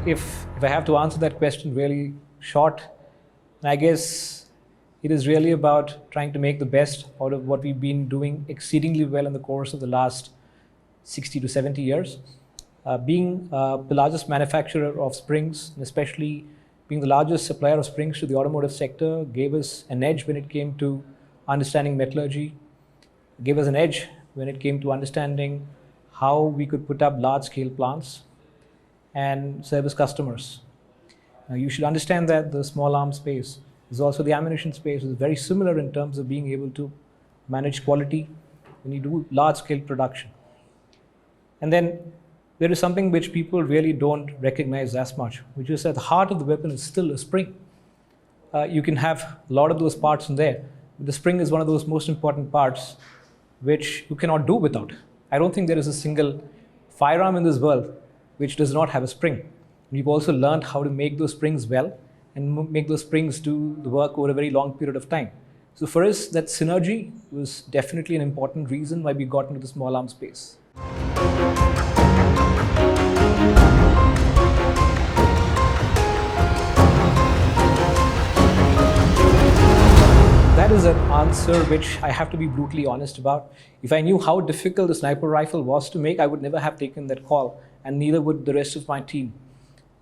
if I have to answer that question really short, I guess it is really about trying to make the best out of what we've been doing exceedingly well in the course of the last 60 to 70 years. Being the largest manufacturer of springs, and especially being the largest supplier of springs to the automotive sector, gave us an edge when it came to understanding metallurgy, gave us an edge when it came to understanding how we could put up large-scale plants and service customers. Now, you should understand that the small arms space is also the ammunition space is very similar in terms of being able to manage quality when you do large-scale production. And then there is something which people really don't recognize as much, which is at the heart of the weapon is still a spring. You can have a lot of those parts in there, but the spring is one of those most important parts which you cannot do without. I don't think there is a single firearm in this world which does not have a spring. We've also learned how to make those springs well and make those springs do the work over a very long period of time. So for us, that synergy was definitely an important reason why we got into the small arms space. That is an answer which I have to be brutally honest about. If I knew how difficult the sniper rifle was to make, I would never have taken that call, and neither would the rest of my team.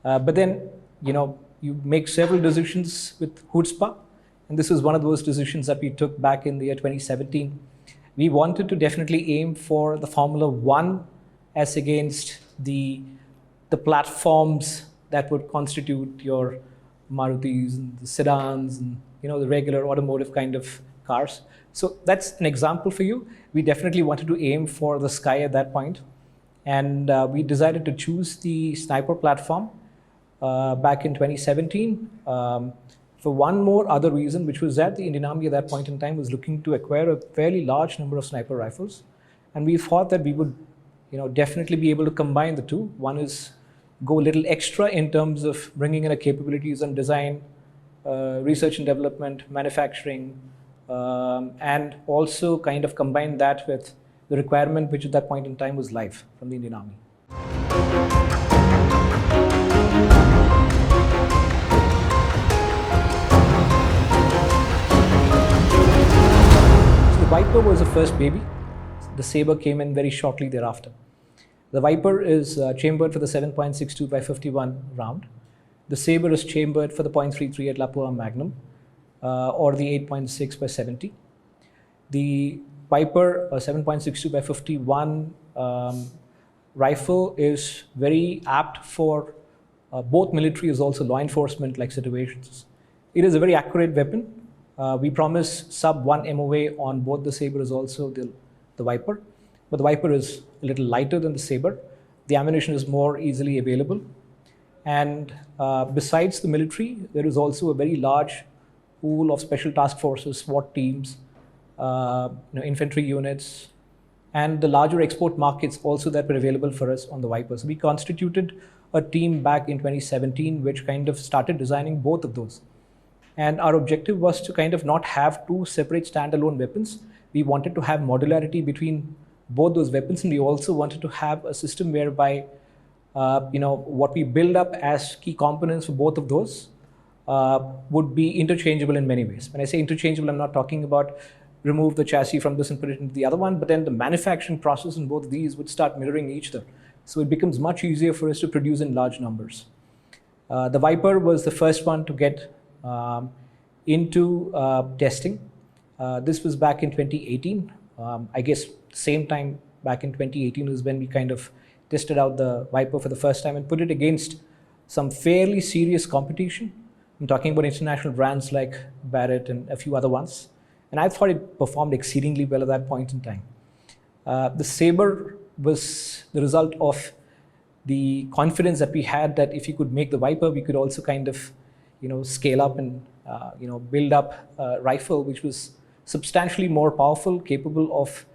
But then, you make several decisions with chutzpah, and this is one of those decisions that we took back in the year 2017. We wanted to definitely aim for the Formula One as against the platforms that would constitute your Marutis and the sedans and the regular automotive kind of cars. So that's an example for you. We definitely wanted to aim for the sky at that point, and we decided to choose the sniper platform back in 2017 for one more other reason, which was that the Indian Army at that point in time was looking to acquire a fairly large number of sniper rifles, and we thought that we would definitely be able to combine the two. One is go a little extra in terms of bringing in the capabilities and design, research and development, manufacturing, and also kind of combine that with the requirement which at that point in time was live from the Indian Army. So the Viper was the first baby. The Sabre came in very shortly thereafter. The Viper is chambered for the 7.62 by 51 round. The Sabre is chambered for the .33 at Lapua Magnum or the 8.6 by 70. The Viper 7.62 by 51 rifle is very apt for both military as also law enforcement like situations. It is a very accurate weapon. We promise sub 1 MOA on both the Sabre as also the Viper, but the Viper is a little lighter than the Sabre. The ammunition is more easily available. And besides the military, there is also a very large pool of special task forces, SWAT teams, infantry units, and the larger export markets also that were available for us on the Vipers. We constituted a team back in 2017, which kind of started designing both of those. And our objective was to kind of not have two separate standalone weapons. We wanted to have modularity between both those weapons, and we also wanted to have a system whereby what we build up as key components for both of those would be interchangeable in many ways. When I say interchangeable, I'm not talking about remove the chassis from this and put it into the other one, but then the manufacturing process in both of these would start mirroring each other. So it becomes much easier for us to produce in large numbers. The Viper was the first one to get into testing. This was back in 2018. I guess same time back in 2018 is when we kind of tested out the Viper for the first time and put it against some fairly serious competition. I'm talking about international brands like Bharat and a few other ones. And I thought it performed exceedingly well at that point in time. The Sabre was the result of the confidence that we had that if we could make the Viper, we could also kind of, scale up and, build up a rifle which was substantially more powerful, capable of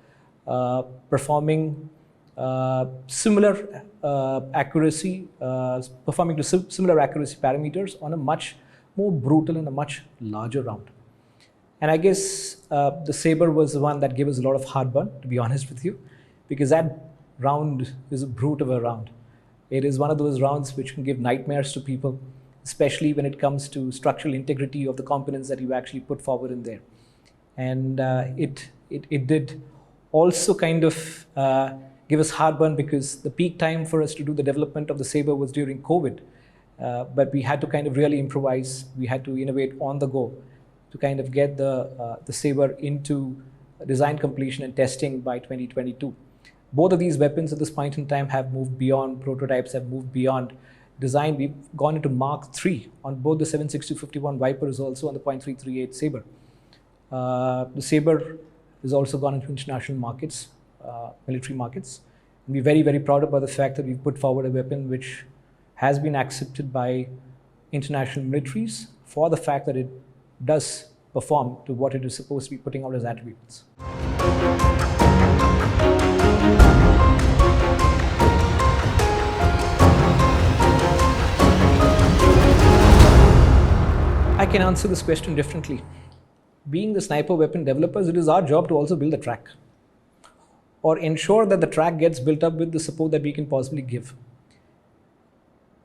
performing similar accuracy, performing to similar accuracy parameters on a much more brutal and a much larger round. And I guess the Sabre was the one that gave us a lot of heartburn, to be honest with you, because that round is a brute of a round. It is one of those rounds which can give nightmares to people, especially when it comes to structural integrity of the components that you actually put forward in there. And it did also kind of give us heartburn, because the peak time for us to do the development of the Sabre was during COVID. But we had to kind of really improvise. We had to innovate on the go to kind of get the Sabre into design completion and testing by 2022. Both of these weapons at this point in time have moved beyond prototypes, have moved beyond design. We've gone into Mark III on both the 7.6251 Viper, is also on the .338 Sabre. The Sabre has also gone into international markets, military markets. And we're very, very proud about the fact that we've put forward a weapon which has been accepted by international militaries for the fact that it does perform to what it is supposed to be putting out as attributes. I can answer this question differently. Being the sniper weapon developers, it is our job to also build the track, or ensure that the track gets built up with the support that we can possibly give.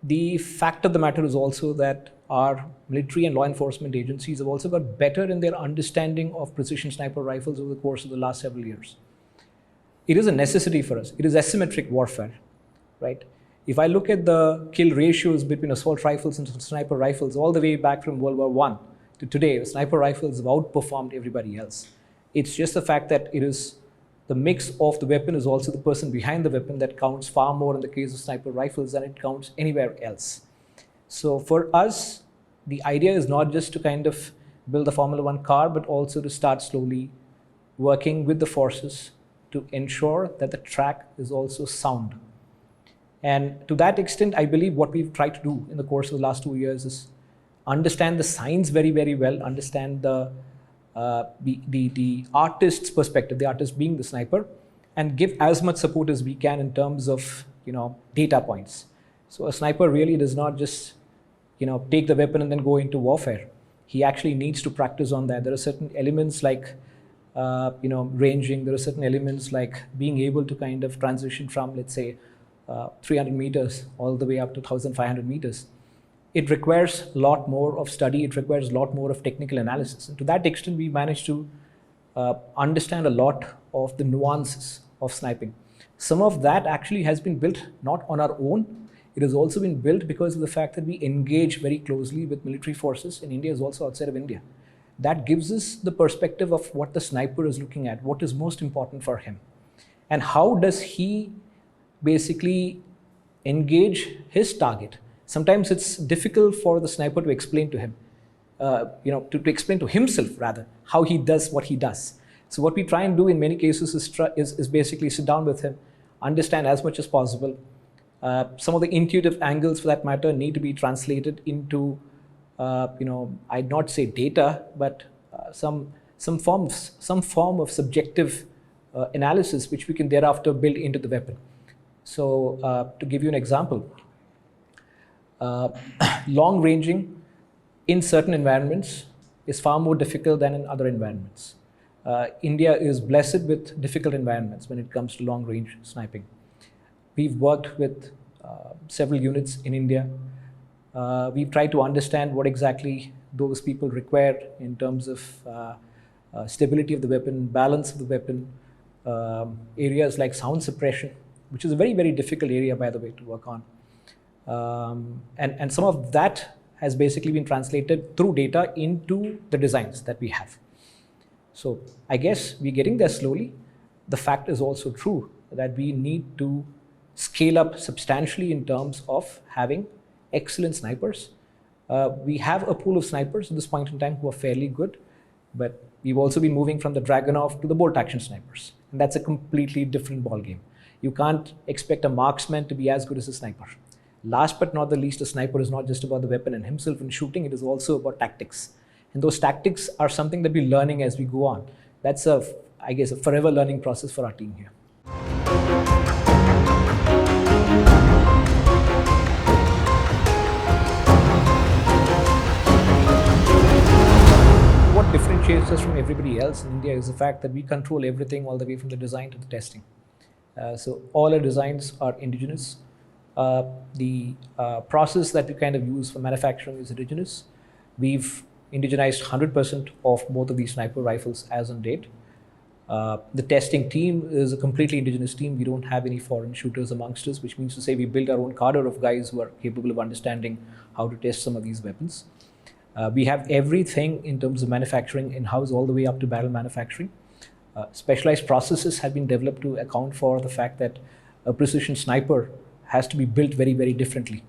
The fact of the matter is also that our military and law enforcement agencies have also got better in their understanding of precision sniper rifles over the course of the last several years. It is a necessity for us. It is asymmetric warfare, right? If I look at the kill ratios between assault rifles and sniper rifles all the way back from World War I to today, the sniper rifles have outperformed everybody else. It's just the fact that it is the mix of the weapon is also the person behind the weapon that counts far more in the case of sniper rifles than it counts anywhere else. So for us, the idea is not just to kind of build a Formula One car, but also to start slowly working with the forces to ensure that the track is also sound. And to that extent, I believe what we've tried to do in the course of the last 2 years is understand the science very, very well, understand the artist's perspective, the artist being the sniper, and give as much support as we can in terms of data points. So a sniper really does not just take the weapon and then go into warfare. He actually needs to practice on that. There are certain elements like ranging. There are certain elements like being able to kind of transition from, let's say, 300 meters all the way up to 1,500 meters. It requires a lot more of study. It requires a lot more of technical analysis. And to that extent, we managed to understand a lot of the nuances of sniping. Some of that actually has been built not on our own. It has also been built because of the fact that we engage very closely with military forces in India as also outside of India. That gives us the perspective of what the sniper is looking at, what is most important for him, and how does he basically engage his target. Sometimes it's difficult for the sniper to explain to him, to explain to himself rather, how he does what he does. So what we try and do in many cases is basically sit down with him, understand as much as possible. Some of the intuitive angles, for that matter, need to be translated into, I'd not say data, but some form of subjective analysis, which we can thereafter build into the weapon. So to give you an example, long ranging in certain environments is far more difficult than in other environments. India is blessed with difficult environments when it comes to long range sniping. We've worked with several units in India. We've tried to understand what exactly those people require in terms of stability of the weapon, balance of the weapon, areas like sound suppression, which is a very, very difficult area, by the way, to work on. And some of that has basically been translated through data into the designs that we have. So I guess we're getting there slowly. The fact is also true that we need to scale up substantially in terms of having excellent snipers. We have a pool of snipers at this point in time who are fairly good, but we've also been moving from the Dragunov to the bolt action snipers. And that's a completely different ballgame. You can't expect a marksman to be as good as a sniper. Last but not the least, a sniper is not just about the weapon and himself and shooting, it is also about tactics. And those tactics are something that we're learning as we go on. That's I guess, a forever learning process for our team here. What differentiates us from everybody else in India is the fact that we control everything all the way from the design to the testing. So all our designs are indigenous. The process that we kind of use for manufacturing is indigenous. We've indigenized 100% of both of these sniper rifles as on date. The testing team is a completely indigenous team. We don't have any foreign shooters amongst us, which means to say we built our own cadre of guys who are capable of understanding how to test some of these weapons. We have everything in terms of manufacturing in-house all the way up to barrel manufacturing. Specialized processes have been developed to account for the fact that a precision sniper has to be built very, very differently.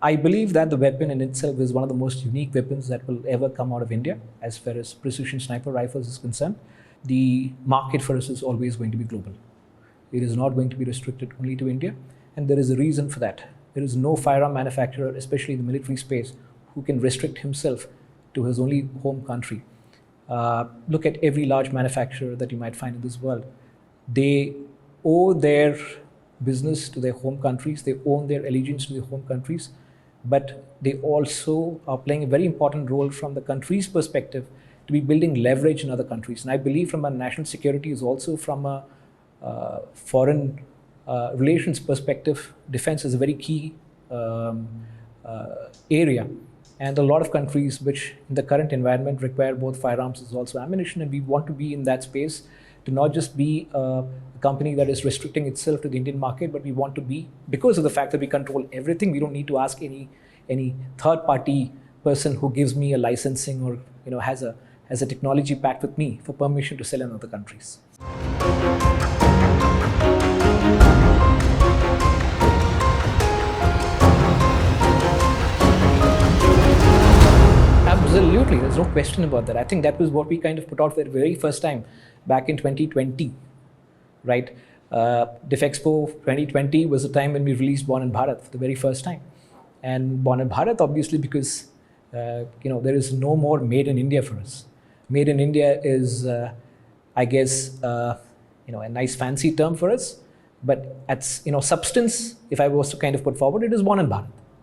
I believe that the weapon in itself is one of the most unique weapons that will ever come out of India as far as precision sniper rifles is concerned. The market for us is always going to be global. It is not going to be restricted only to India, and there is a reason for that. There is no firearm manufacturer, especially in the military space, who can restrict himself to his only home country. Look at every large manufacturer that you might find in this world. They owe their business to their home countries, they own their allegiance to their home countries, but they also are playing a very important role from the country's perspective to be building leverage in other countries. And I believe from a national security is also from a foreign relations perspective, defense is a very key area. And a lot of countries which in the current environment require both firearms as also ammunition, and we want to be in that space to not just be a company that is restricting itself to the Indian market, but we want to be, because of the fact that we control everything, we don't need to ask any third-party person who gives me a licensing or has a technology pact with me for permission to sell in other countries. Absolutely, there's no question about that. I think that was what we kind of put out for the very first time back in 2020, right? DefExpo 2020 was the time when we released Born in Bharat for the very first time. And Born in Bharat, obviously, because there is no more made in India for us. Made in India is, I guess, a nice fancy term for us. But at substance, if I was to kind of put forward, it is Born in Bharat.